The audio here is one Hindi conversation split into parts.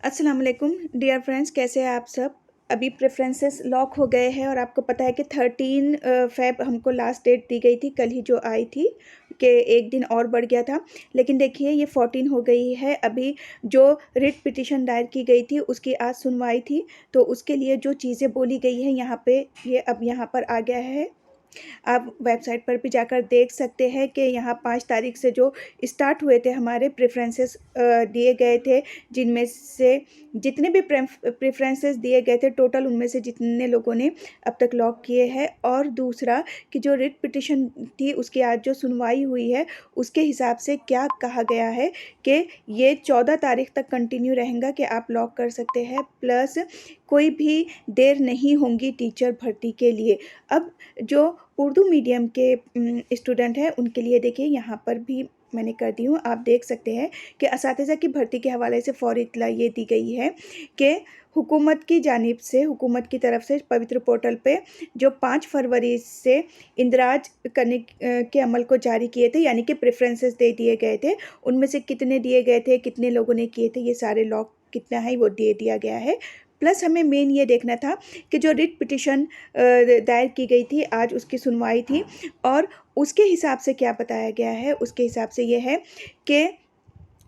अस्सलाम वालेकुम डियर फ्रेंड्स, कैसे हैं आप सब। अभी प्रेफरेंसेस लॉक हो गए हैं और आपको पता है कि 13 फ़ेब हमको लास्ट डेट दी गई थी, कल ही जो आई थी कि एक दिन और बढ़ गया था। लेकिन देखिए ये 14 हो गई है। अभी जो रिट पिटीशन दायर की गई थी उसकी आज सुनवाई थी, तो उसके लिए जो चीज़ें बोली गई हैं यहाँ पे, ये अब यहाँ पर आ गया है। आप वेबसाइट पर भी जाकर देख सकते हैं कि यहाँ 5 तारीख से जो स्टार्ट हुए थे हमारे प्रेफरेंसेस दिए गए थे, जिनमें से जितने भी प्रेफरेंसेस दिए गए थे टोटल उनमें से जितने लोगों ने अब तक लॉक किए हैं। और दूसरा कि जो रिट पिटिशन थी उसकी आज जो सुनवाई हुई है उसके हिसाब से क्या कहा गया है कि ये 14 तारीख तक कंटिन्यू रहेगा कि आप लॉक कर सकते हैं, प्लस कोई भी देर नहीं होंगी टीचर भर्ती के लिए। अब जो उर्दू मीडियम के स्टूडेंट हैं उनके लिए देखिए यहाँ पर भी मैंने कर दी हूँ। आप देख सकते हैं कि असातिज़ा की भर्ती के हवाले से फ़ौरी इत्तला ये दी गई है कि हुकूमत की जानिब से, हुकूमत की तरफ से पवित्र पोर्टल पे जो 5 फरवरी से इंदराज करने के अमल को जारी किए थे, यानी कि प्रेफरेंसेस दे दिए गए थे, उनमें से कितने दिए गए थे, कितने लोगों ने किए थे, ये सारे लॉक कितना है वो दे दिया गया है। प्लस हमें मेन ये देखना था कि जो रिट पिटिशन दायर की गई थी आज उसकी सुनवाई थी, और उसके हिसाब से क्या बताया गया है, उसके हिसाब से ये है कि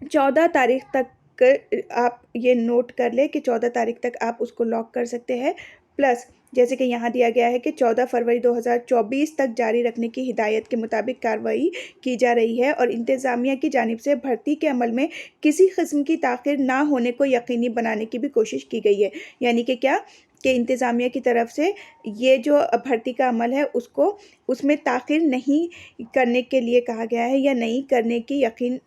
14 तारीख तक आप ये नोट कर लें कि 14 तारीख तक आप उसको लॉक कर सकते हैं। प्लस जैसे कि यहाँ दिया गया है कि 14 फरवरी 2024 तक जारी रखने की हिदायत के मुताबिक कार्रवाई की जा रही है, और इंतज़ामिया की जानिब से भर्ती के अमल में किसी किस्म की ताख़ीर ना होने को यकीनी बनाने की भी कोशिश की गई है। यानी कि क्या कि इंतज़ामिया की तरफ से ये जो भर्ती का अमल है उसको उसमें ताख़ीर नहीं करने के लिए कहा गया है, या नहीं करने की यकीनी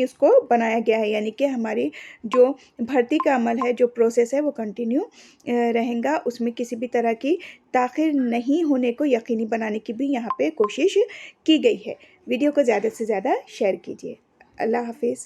उसको बनाया गया है। यानी कि हमारी जो भर्ती का अमल है, जो प्रोसेस है वो कंटिन्यू रहेगा, उसमें किसी भी तरह की ताख़ीर नहीं होने को यकीनी बनाने की भी यहाँ पे कोशिश की गई है। वीडियो को ज़्यादा से ज़्यादा शेयर कीजिए। अल्लाह हाफ़िज़।